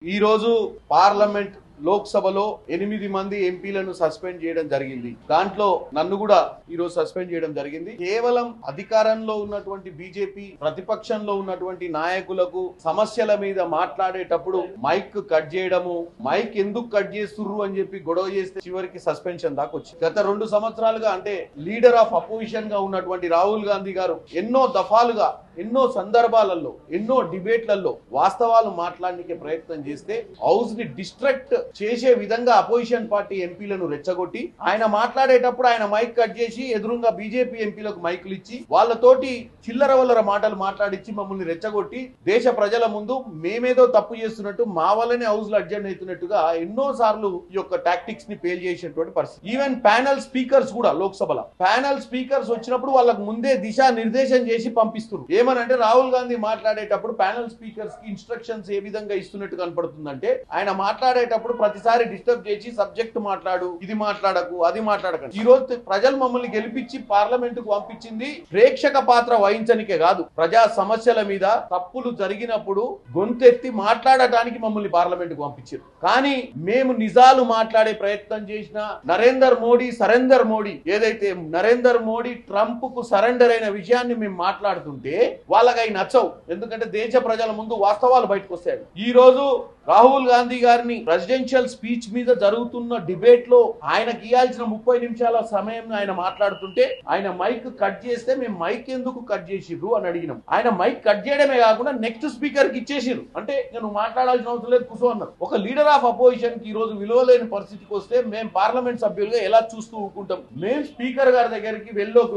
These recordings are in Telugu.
ఈ రోజు పార్లమెంట్ లోక్సభలో 8 మంది ఎంపీలను సస్పెండ్ చేయడం జరిగింది. దాంట్లో నన్ను కూడా ఈ రోజు సస్పెండ్ చేయడం జరిగింది. కేవలం అధికారంలో ఉన్నటువంటి బీజేపీ ప్రతిపక్షంలో ఉన్నటువంటి నాయకులకు సమస్యల మీద మాట్లాడేటప్పుడు మైక్ కట్ చేయడము, మైక్ ఎందుకు కట్ చేస్తుర్రు అని చెప్పి గొడవ చేస్తే చివరికి సస్పెన్షన్ దాకా వచ్చింది. గత 2 సంవత్సరాలుగా అంటే లీడర్ ఆఫ్ అపోజిషన్ గా ఉన్నటువంటి రాహుల్ గాంధీ గారు ఎన్నో దఫాలుగా ఎన్నో సందర్భాలలో ఎన్నో డిబేట్లలో వాస్తవాలు మాట్లాడడానికి ప్రయత్నం చేస్తే హౌస్ ని డిస్ట్రాక్ట్ చేసే విధంగా అపోజిషన్ పార్టీ ఎంపీలను రెచ్చగొట్టి ఆయన మాట్లాడేటప్పుడు ఆయన మైక్ కట్ చేసి ఎదురుగా బీజేపీ ఎంపీలకు మైకులు ఇచ్చి వాళ్ళతోటి చిల్లర వల్లర మాటలు మాట్లాడించి మమ్మల్ని రెచ్చగొట్టి దేశ ప్రజల ముందు మేమేదో తప్పు చేస్తున్నట్టు మా వల్లనే హౌస్ లో అడ్జెండ్ అవుతున్నట్టుగా ఎన్నో సార్లు ఈ యొక్క టాక్టిక్స్ ని పేల్ చేసినటువంటి పరిస్థితి. ఈవెన్ ప్యానల్ స్పీకర్స్ కూడా లోక్సభలో ప్యానల్ స్పీకర్స్ వచ్చినప్పుడు వాళ్ళకు ముందే దిశా నిర్దేశం చేసి పంపిస్తున్నారు. ఏమనంటే రాహుల్ గాంధీ మాట్లాడేటప్పుడు ప్యానల్ స్పీకర్స్ కి ఇన్స్ట్రక్షన్స్ ఏ విధంగా ఇస్తున్నట్టు కనపడుతుందంటే ఆయన మాట్లాడేటప్పుడు ప్రతిసారి డిస్టర్బ్ చేసి సబ్జెక్ట్ మాట్లాడు, ఇది మాట్లాడకు, అది మాట్లాడకండి. ఈ రోజు ప్రజలు మమ్మల్ని గెలిపించి పార్లమెంట్ కు పంపించింది ప్రేక్షక పాత్ర వహించనికే కాదు, ప్రజా సమస్యల మీద తప్పులు జరిగినప్పుడు గొంతెత్తి మాట్లాడటానికి మమ్మల్ని పార్లమెంట్ కు పంపించారు. కానీ మేము నిజాలు మాట్లాడే ప్రయత్నం చేసిన నరేందర్ మోడీ సరెండర్ మోడీ ఏదైతే నరేందర్ మోడీ ట్రంప్ కు సరెండర్ అయిన విషయాన్ని మేము మాట్లాడుతుంటే వాళ్ళకి అవి నచ్చవు. ఎందుకంటే దేశ ప్రజల ముందు వాస్తవాలు బయటకు వస్తాయి. ఈ రోజు రాహుల్ గాంధీ గారిని ప్రెసిడెన్షియల్ స్పీచ్ మీద జరుగుతున్న డిబేట్ లో ఆయనకి ఇవ్వాల్సిన 30 నిమిషాల సమయం ఆయన మాట్లాడుతుంటే ఆయన మైక్ కట్ చేస్తే మేము మైక్ ఎందుకు కట్ చేసిర్రు అని అడిగినాం. ఆయన మైక్ కట్ చేయడమే కాకుండా నెక్స్ట్ స్పీకర్ కి ఇచ్చేసిర్రు. అంటే నువ్వు మాట్లాడాల్సిన అవసరం లేదు, కూర్చో అన్నారు. ఒక లీడర్ ఆఫ్ అపోజిషన్ కి ఈ రోజు విలువ లేని పరిస్థితికి వస్తే మేము పార్లమెంట్ సభ్యులుగా ఎలా చూస్తూ ఊరుకుంటాం? మేము స్పీకర్ గారి దగ్గరికి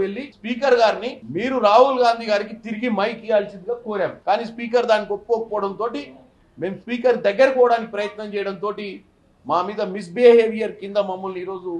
వెళ్ళి స్పీకర్ గారిని మీరు రాహుల్ గాంధీ గారికి తిరిగి మైక్ ఇవ్వాల్సిందిగా కోరాం. కానీ స్పీకర్ దానికి ఒప్పుకోకపోవడంతో మేము స్పీకర్ దగ్గర పోవడానికి ప్రయత్నం చేయడంతో మా మీద మిస్బిహేవియర్ కింద మమ్మల్ని ఈరోజు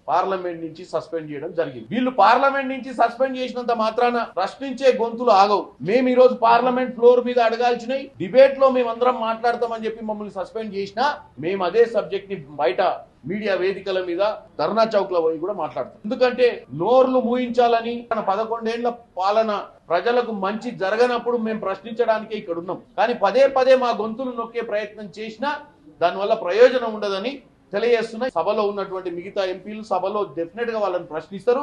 పార్లమెంట్ నుంచి సస్పెండ్ చేయడం జరిగింది. వీళ్ళు పార్లమెంట్ నుంచి సస్పెండ్ చేసినంత మాత్రాన ప్రశ్నించే గొంతులు ఆగవు. మేము ఈ రోజు పార్లమెంట్ ఫ్లోర్ మీద అడగాల్సినవి డిబేట్ లో మేమందరం మాట్లాడతామని చెప్పి మమ్మల్ని సస్పెండ్ చేసినా మేము అదే సబ్జెక్ట్ ని బయట మీడియా వేదికల మీద ధర్నా చౌక్ లో పోయి కూడా మాట్లాడతాం. ఎందుకంటే నోర్లు మూయించాలని 11 ఏళ్ల పాలన ప్రజలకు మంచి జరగనప్పుడు మేము ప్రశ్నించడానికే ఇక్కడ ఉన్నాం. కానీ పదే పదే మా గొంతులు నొక్కే ప్రయత్నం చేసినా దానివల్ల ప్రయోజనం ఉండదని తెలియజేస్తున్నాయి. సభలో ఉన్నటువంటి మిగతా ఎంపీలు సభలో డెఫినెట్ గా వాళ్ళని ప్రశ్నిస్తారు.